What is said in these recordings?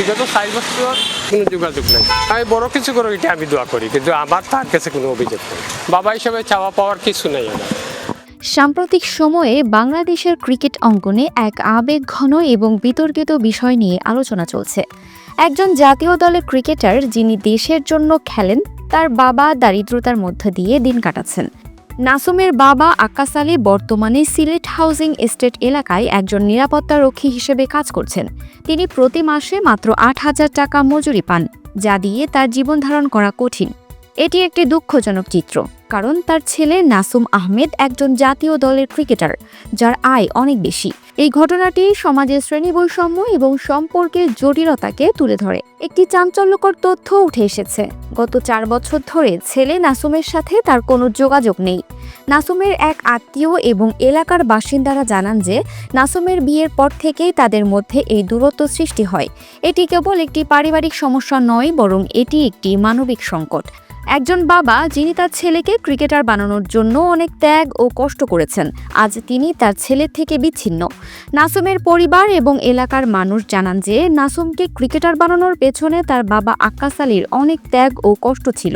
বিগত 4 বছর কোনো যোগাযোগ নেই। আমি বড় কিছু করে এটা আমি দোয়া করি, কিন্তু আমার তার কাছে কোনো অভিযোগ নেই। বাবা হিসেবে চাওয়া পাওয়ার কিছু নেই আমার। সাম্প্রতিক সময়ে বাংলাদেশের ক্রিকেট অঙ্গনে এক আবেগঘন এবং বিতর্কিত বিষয় নিয়ে আলোচনা চলছে। একজন জাতীয় দলের ক্রিকেটার যিনি দেশের জন্য খেলেন, তার বাবা দারিদ্রতার মধ্য দিয়ে দিন কাটাচ্ছেন। নাসুমের বাবা আক্কাস আলী বর্তমানে সিলেট হাউজিং এস্টেট এলাকায় একজন নিরাপত্তারক্ষী হিসেবে কাজ করছেন। তিনি প্রতি মাসে মাত্র ৮,০০০ টাকা মজুরি পান, যা দিয়ে তার জীবন ধারণ করা কঠিন। এটি একটি দুঃখজনক চিত্র, কারণ তার ছেলে নাসুম আহমেদ একজন জাতীয় দলের ক্রিকেটার, যার আয় অনেক বেশি। এই ঘটনাটি সমাজের শ্রেণী বৈষম্য এবং সম্পর্কের জটিলতাকে তুলে ধরে। একটি চাঞ্চল্যকর তথ্য উঠে এসেছে। গত 4 বছর ধরে ছেলে নাসুমের সাথে তার কোনো যোগাযোগ নেই। নাসুমের এক আত্মীয় এবং এলাকার বাসিন্দারা জানান যে নাসুমের বিয়ের পর থেকেই তাদের মধ্যে এই দূরত্ব সৃষ্টি হয়। এটি কেবল একটি পারিবারিক সমস্যা নয়, বরং এটি একটি মানবিক সংকট। একজন বাবা যিনি তার ছেলেকে ক্রিকেটার বানানোর জন্য অনেক ত্যাগ ও কষ্ট করেছেন, আজ তিনি তার ছেলের থেকে বিচ্ছিন্ন। নাসুমের পরিবার এবং এলাকার মানুষ জানান যে নাসুমকে ক্রিকেটার বানানোর পেছনে তার বাবা আক্কাস আলীর অনেক ত্যাগ ও কষ্ট ছিল।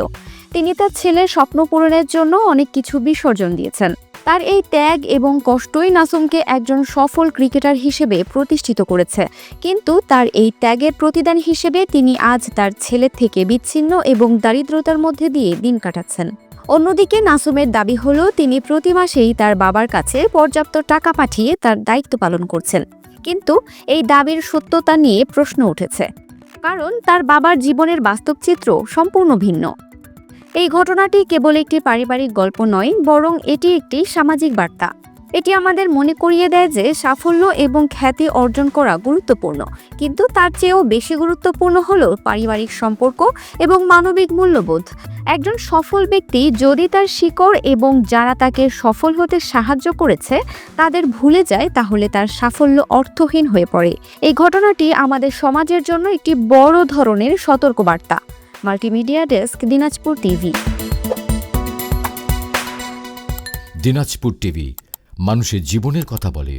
তিনি তার ছেলের স্বপ্ন পূরণের জন্য অনেক কিছু বিসর্জন দিয়েছেন। তার এই ত্যাগ এবং কষ্টই নাসুমকে একজন সফল ক্রিকেটার হিসেবে প্রতিষ্ঠিত করেছে, কিন্তু তার এই ত্যাগের প্রতিদান হিসেবে তিনি আজ তার ছেলের থেকে বিচ্ছিন্ন এবং দারিদ্রতার মধ্যে দিয়ে দিন কাটাচ্ছেন। অন্যদিকে নাসুমের দাবি হলো তিনি প্রতি মাসেই তার বাবার কাছে পর্যাপ্ত টাকা পাঠিয়ে তার দায়িত্ব পালন করছেন, কিন্তু এই দাবির সত্যতা নিয়ে প্রশ্ন উঠেছে, কারণ তার বাবার জীবনের বাস্তব চিত্র সম্পূর্ণ ভিন্ন। এই ঘটনাটি কেবল একটি পারিবারিক গল্প নয়, বরং এটি একটি সামাজিক বার্তা। এটি আমাদের মনে করিয়ে দেয় যে সাফল্য এবং খ্যাতি অর্জন করা গুরুত্বপূর্ণ, কিন্তু তার চেয়েও বেশি গুরুত্বপূর্ণ হলো পারিবারিক সম্পর্ক এবং মানবিক মূল্যবোধ। একজন সফল ব্যক্তি যদি তার শিকড় এবং যারা তাকে সফল হতে সাহায্য করেছে তাদের ভুলে যায়, তাহলে তার সাফল্য অর্থহীন হয়ে পড়ে। এই ঘটনাটি আমাদের সমাজের জন্য একটি বড় ধরনের সতর্কবার্তা। Multimedia desk, Dinajpur TV. Dinajpur TV মানুষের জীবনের কথা বলে।